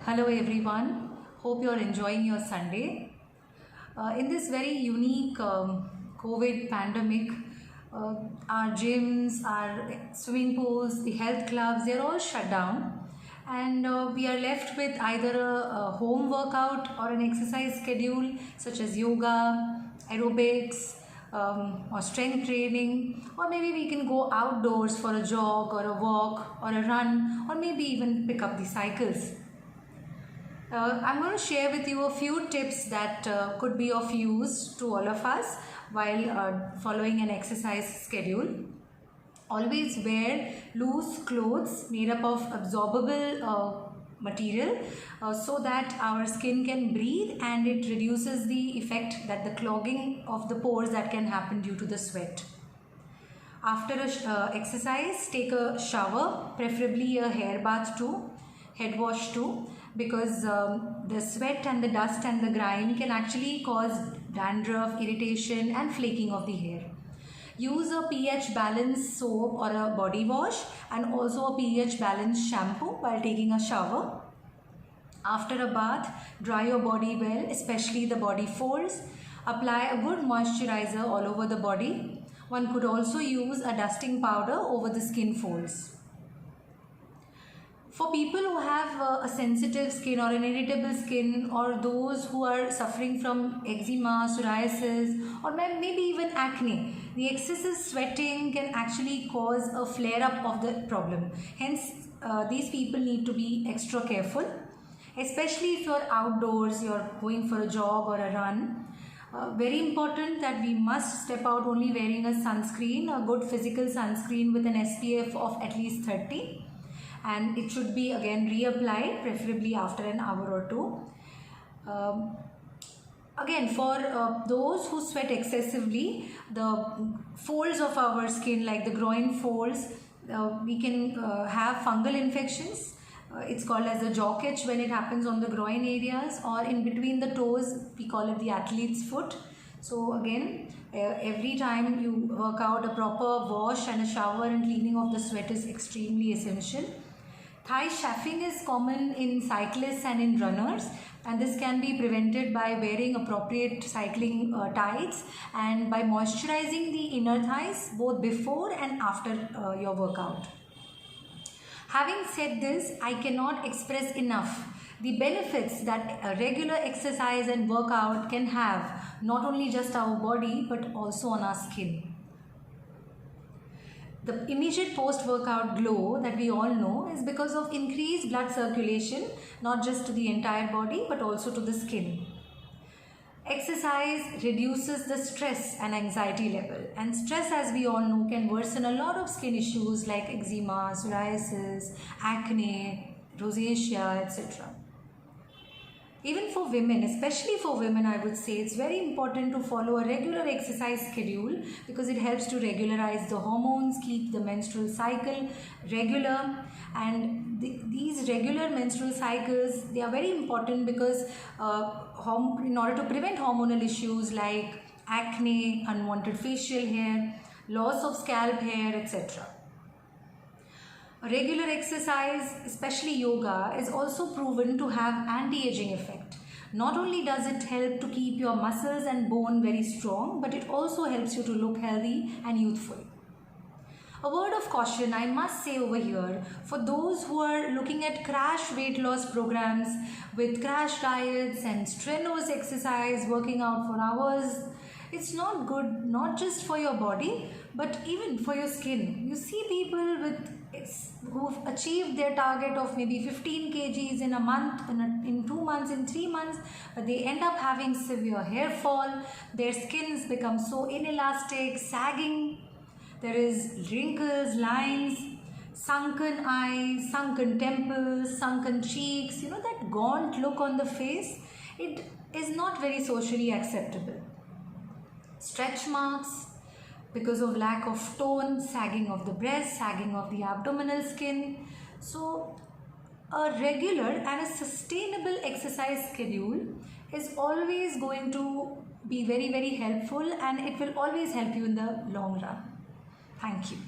Hello everyone, hope you're enjoying your Sunday. In this very unique COVID pandemic, our gyms, our swimming pools, the health clubs, they're all shut down, and we are left with either a home workout or an exercise schedule such as yoga, aerobics, or strength training, or maybe we can go outdoors for a jog or a walk or a run, or maybe even pick up the cycles. I'm going to share with you a few tips that could be of use to all of us while following an exercise schedule. Always wear loose clothes made up of absorbable material so that our skin can breathe, and it reduces the effect that the clogging of the pores that can happen due to the sweat. After a exercise, take a shower, preferably a hair bath too, head wash too, because the sweat and the dust and the grime can actually cause dandruff, irritation and flaking of the hair. Use a pH balanced soap or a body wash, and also a pH balanced shampoo while taking a shower. After a bath, dry your body well, especially the body folds. Apply a good moisturizer all over the body. One could also use a dusting powder over the skin folds. For people who have a sensitive skin or an irritable skin, or those who are suffering from eczema, psoriasis, or maybe even acne, the excessive sweating can actually cause a flare-up of the problem. Hence, these people need to be extra careful, especially if you're outdoors, you're going for a jog or a run. Very important that we must step out only wearing a sunscreen, a good physical sunscreen with an SPF of at least 30. And it should be again reapplied, preferably after an hour or two. Again, for those who sweat excessively, the folds of our skin, like the groin folds, we can have fungal infections. It's called as a jock itch when it happens on the groin areas, or in between the toes, we call it the athlete's foot. So again, every time you work out, a proper wash and a shower and cleaning of the sweat is extremely essential. Thigh chafing is common in cyclists and in runners, and this can be prevented by wearing appropriate cycling tights and by moisturizing the inner thighs both before and after your workout. Having said this, I cannot express enough the benefits that a regular exercise and workout can have, not only just our body but also on our skin. The immediate post-workout glow that we all know is because of increased blood circulation, not just to the entire body but also to the skin. Exercise reduces the stress and anxiety level, and stress, as we all know, can worsen a lot of skin issues like eczema, psoriasis, acne, rosacea, etc. Even for women, especially for women, I would say it's very important to follow a regular exercise schedule, because it helps to regularize the hormones, keep the menstrual cycle regular. And these regular menstrual cycles, they are very important because in order to prevent hormonal issues like acne, unwanted facial hair, loss of scalp hair, etc. Regular exercise, especially yoga, is also proven to have anti-aging effect. Not only does it help to keep your muscles and bone very strong, but it also helps you to look healthy and youthful. A word of caution I must say over here, for those who are looking at crash weight loss programs with crash diets and strenuous exercise, working out for hours, it's not good, not just for your body but even for your skin. You see people who've achieved their target of maybe 15 kgs in a month, in 2 months, in 3 months, but they end up having severe hair fall. Their skins become so inelastic, sagging. There is wrinkles, lines, sunken eyes, sunken temples, sunken cheeks. You know, that gaunt look on the face, it is not very socially acceptable. Stretch marks because of lack of tone, sagging of the breast, sagging of the abdominal skin. So a regular and a sustainable exercise schedule is always going to be very, very helpful, and it will always help you in the long run. Thank you.